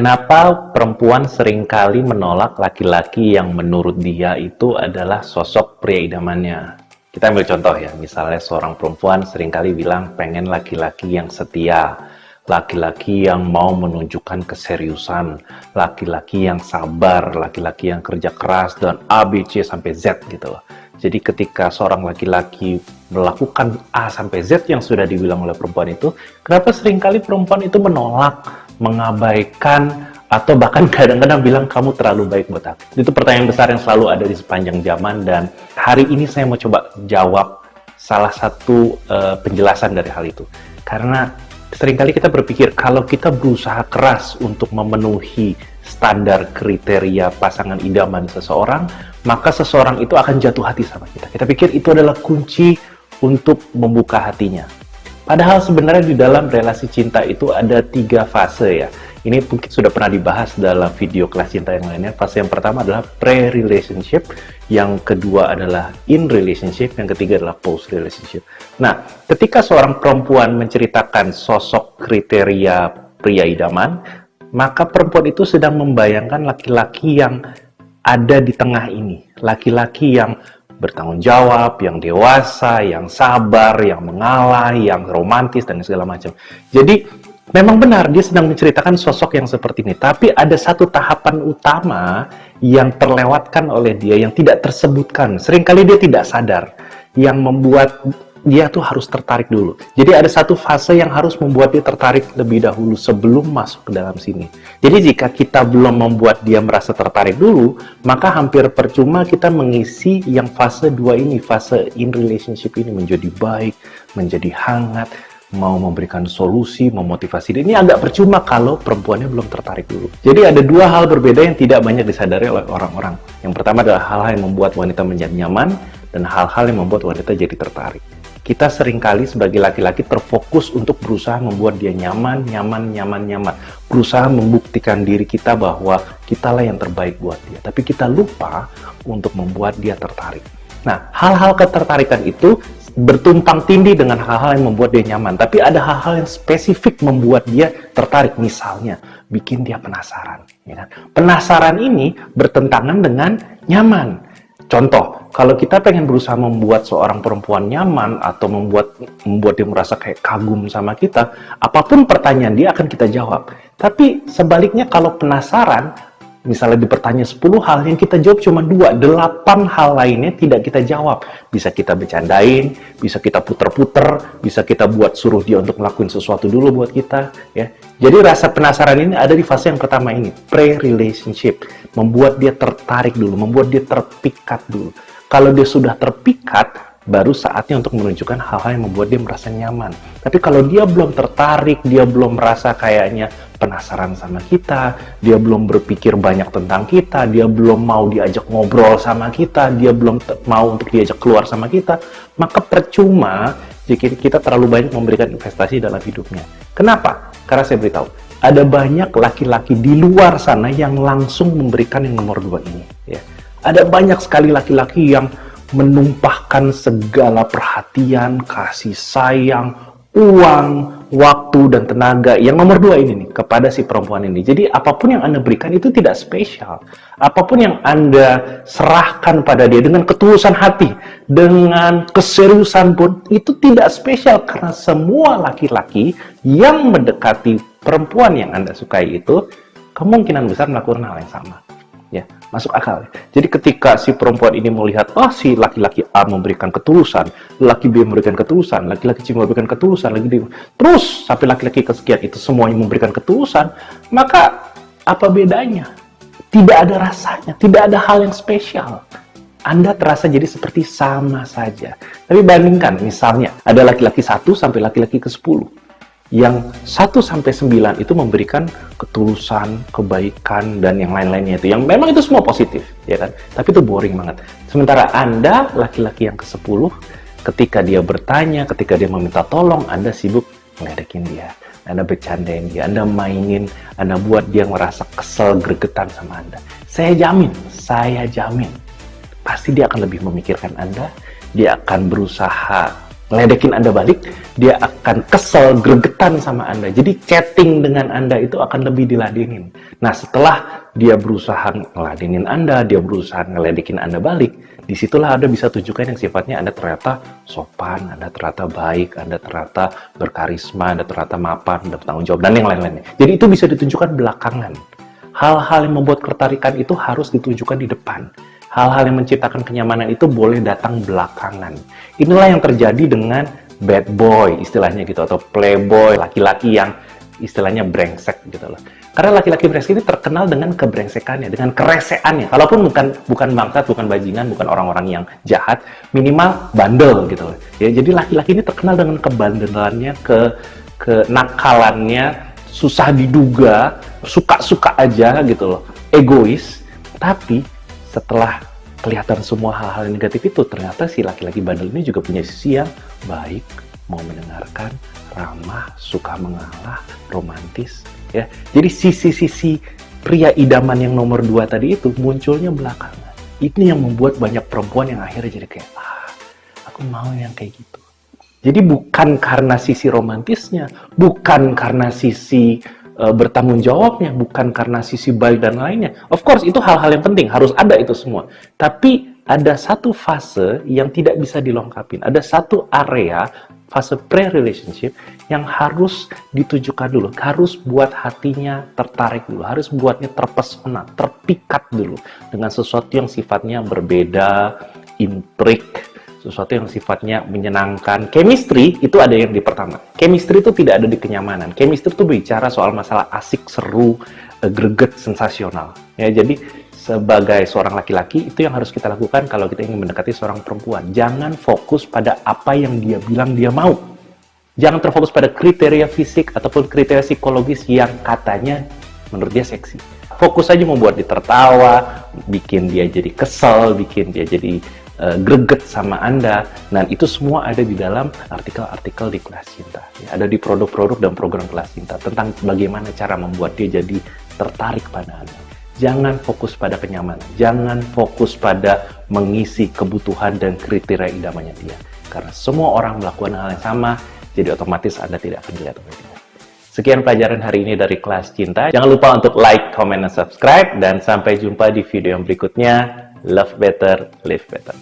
Kenapa perempuan seringkali menolak laki-laki yang menurut dia itu adalah sosok pria idamannya? Kita ambil contoh ya, misalnya seorang perempuan seringkali bilang pengen laki-laki yang setia, laki-laki yang mau menunjukkan keseriusan, laki-laki yang sabar, laki-laki yang kerja keras, dan A, B, C, sampai Z gitu loh. Jadi ketika seorang laki-laki melakukan A sampai Z yang sudah dibilang oleh perempuan itu, kenapa seringkali perempuan itu menolak, mengabaikan, atau bahkan kadang-kadang bilang kamu terlalu baik buat aku? Itu pertanyaan besar yang selalu ada di sepanjang zaman, dan hari ini saya mau coba jawab salah satu penjelasan dari hal itu. Karena seringkali kita berpikir kalau kita berusaha keras untuk memenuhi standar kriteria pasangan idaman seseorang, maka seseorang itu akan jatuh hati sama kita. Kita pikir itu adalah kunci untuk membuka hatinya. Padahal sebenarnya di dalam relasi cinta itu ada 3 fase ya. Ini mungkin sudah pernah dibahas dalam video kelas cinta yang lainnya. Fase yang pertama adalah pre-relationship, yang kedua adalah in relationship, yang ketiga adalah post-relationship. Nah, ketika seorang perempuan menceritakan sosok kriteria pria idaman, maka perempuan itu sedang membayangkan laki-laki yang ada di tengah ini. Laki-laki yang bertanggung jawab, yang dewasa, yang sabar, yang mengalah, yang romantis, dan segala macam. Jadi, memang benar dia sedang menceritakan sosok yang seperti ini. Tapi ada satu tahapan utama yang terlewatkan oleh dia, yang tidak tersebutkan. Seringkali dia tidak sadar, yang membuat dia tuh harus tertarik dulu. Jadi ada satu fase yang harus membuat dia tertarik lebih dahulu sebelum masuk ke dalam sini. Jadi jika kita belum membuat dia merasa tertarik dulu, maka hampir percuma kita mengisi yang fase 2 ini, fase in relationship ini, menjadi baik, menjadi hangat, mau memberikan solusi, memotivasi. Ini agak percuma kalau perempuannya belum tertarik dulu. Jadi ada 2 hal berbeda yang tidak banyak disadari oleh orang-orang. Yang pertama adalah hal-hal yang membuat wanita menjadi nyaman, dan hal-hal yang membuat wanita jadi tertarik. Kita seringkali sebagai laki-laki terfokus untuk berusaha membuat dia nyaman. Berusaha membuktikan diri kita bahwa kitalah yang terbaik buat dia. Tapi kita lupa untuk membuat dia tertarik. Nah, hal-hal ketertarikan itu bertumpang tindih dengan hal-hal yang membuat dia nyaman. Tapi ada hal-hal yang spesifik membuat dia tertarik. Misalnya, bikin dia penasaran. Ya kan? Penasaran ini bertentangan dengan nyaman. Contoh, kalau kita pengen berusaha membuat seorang perempuan nyaman atau membuat dia merasa kayak kagum sama kita, apapun pertanyaan dia akan kita jawab. Tapi sebaliknya kalau penasaran, misalnya dipertanya 10 hal, yang kita jawab cuma 2, 8 hal lainnya tidak kita jawab. Bisa kita bercandain, bisa kita puter-puter, bisa kita buat suruh dia untuk ngelakuin sesuatu dulu buat kita. Ya. Jadi rasa penasaran ini ada di fase yang pertama ini, pre-relationship. Membuat dia tertarik dulu, membuat dia terpikat dulu. Kalau dia sudah terpikat, baru saatnya untuk menunjukkan hal-hal yang membuat dia merasa nyaman. Tapi kalau dia belum tertarik, dia belum merasa kayaknya penasaran sama kita, dia belum berpikir banyak tentang kita, dia belum mau diajak ngobrol sama kita, dia belum mau untuk diajak keluar sama kita, maka percuma jika kita terlalu banyak memberikan investasi dalam hidupnya. Kenapa? Karena saya beritahu, ada banyak laki-laki di luar sana yang langsung memberikan yang nomor 2 ini. Ya. Ada banyak sekali laki-laki yang menumpahkan segala perhatian, kasih sayang, uang, waktu, dan tenaga yang nomor 2 ini nih, kepada si perempuan ini. Jadi apapun yang Anda berikan itu tidak spesial. Apapun yang Anda serahkan pada dia dengan ketulusan hati, dengan keseriusan pun, itu tidak spesial. Karena semua laki-laki yang mendekati perempuan yang Anda sukai itu kemungkinan besar melakukan hal yang sama. Ya, masuk akal. Jadi ketika si perempuan ini melihat, oh si laki-laki A memberikan ketulusan, laki B memberikan ketulusan, laki-laki C memberikan ketulusan, terus sampai laki-laki kesekian itu semuanya memberikan ketulusan, maka apa bedanya? Tidak ada rasanya, tidak ada hal yang spesial. Anda terasa jadi seperti sama saja. Tapi bandingkan, misalnya ada laki-laki 1 sampai laki-laki ke-10. Yang 1 sampai 9 itu memberikan ketulusan, kebaikan, dan yang lain-lainnya itu. Yang memang itu semua positif, ya kan? Tapi itu boring banget. Sementara Anda, laki-laki yang ke-10, ketika dia bertanya, ketika dia meminta tolong, Anda sibuk ngeledekin dia. Anda bercandain dia, Anda mainin, Anda buat dia merasa kesel, gregetan sama Anda. Saya jamin, pasti dia akan lebih memikirkan Anda, dia akan berusaha ngeledekin Anda balik, dia akan kesel, gregetan sama Anda. Jadi chatting dengan Anda itu akan lebih diladenin. Nah, setelah dia berusaha ngeladenin Anda, dia berusaha ngeledekin Anda balik, disitulah Anda bisa tunjukkan yang sifatnya Anda ternyata sopan, Anda ternyata baik, Anda ternyata berkarisma, Anda ternyata mapan, Anda bertanggung jawab, dan yang lain-lainnya. Jadi itu bisa ditunjukkan belakangan. Hal-hal yang membuat ketertarikan itu harus ditunjukkan di depan. Hal-hal yang menciptakan kenyamanan itu boleh datang belakangan. Inilah yang terjadi dengan bad boy istilahnya gitu, atau playboy, laki-laki yang istilahnya brengsek gitu loh. Karena laki-laki brengsek ini terkenal dengan kebrengsekannya, dengan kereseannya. Kalaupun bukan bangsat, bukan bajingan, bukan orang-orang yang jahat, minimal bandel gitu loh. Ya, jadi laki-laki ini terkenal dengan kebandelannya, kenakalannya, susah diduga, suka-suka aja gitu loh, egois. Tapi setelah kelihatan semua hal-hal negatif itu, ternyata si laki-laki bandel ini juga punya sisi yang baik, mau mendengarkan, ramah, suka mengalah, romantis, ya. Jadi sisi-sisi pria idaman yang nomor 2 tadi itu munculnya belakangan. Ini yang membuat banyak perempuan yang akhirnya jadi kayak, aku mau yang kayak gitu. Jadi bukan karena sisi romantisnya, bukan karena sisi bertanggung jawabnya, bukan karena sisi baik dan lainnya. Of course, itu hal-hal yang penting, harus ada itu semua. Tapi ada satu fase yang tidak bisa dilengkapin. Ada satu area, fase pre-relationship, yang harus ditujukan dulu. Harus buat hatinya tertarik dulu. Harus buatnya terpesona, terpikat dulu. Dengan sesuatu yang sifatnya berbeda, intrik, sesuatu yang sifatnya menyenangkan. Chemistry itu ada yang di pertama. Chemistry itu tidak ada di kenyamanan. Chemistry itu bicara soal masalah asik, seru, greget, sensasional. Ya, jadi sebagai seorang laki-laki itu yang harus kita lakukan kalau kita ingin mendekati seorang perempuan. Jangan fokus pada apa yang dia bilang dia mau. Jangan terfokus pada kriteria fisik ataupun kriteria psikologis yang katanya menurut dia seksi. Fokus aja membuat dia tertawa, bikin dia jadi kesel, bikin dia jadi greget sama Anda. Dan itu semua ada di dalam artikel-artikel di Kelas Cinta. Ya, ada di produk-produk dan program Kelas Cinta tentang bagaimana cara membuat dia jadi tertarik pada Anda. Jangan fokus pada kenyamanan. Jangan fokus pada mengisi kebutuhan dan kriteria idamannya dia. Karena semua orang melakukan hal yang sama, jadi otomatis Anda tidak akan dilihat oleh dia. Sekian pelajaran hari ini dari Kelas Cinta. Jangan lupa untuk like, comment, dan subscribe. Dan sampai jumpa di video yang berikutnya. Love better, live better.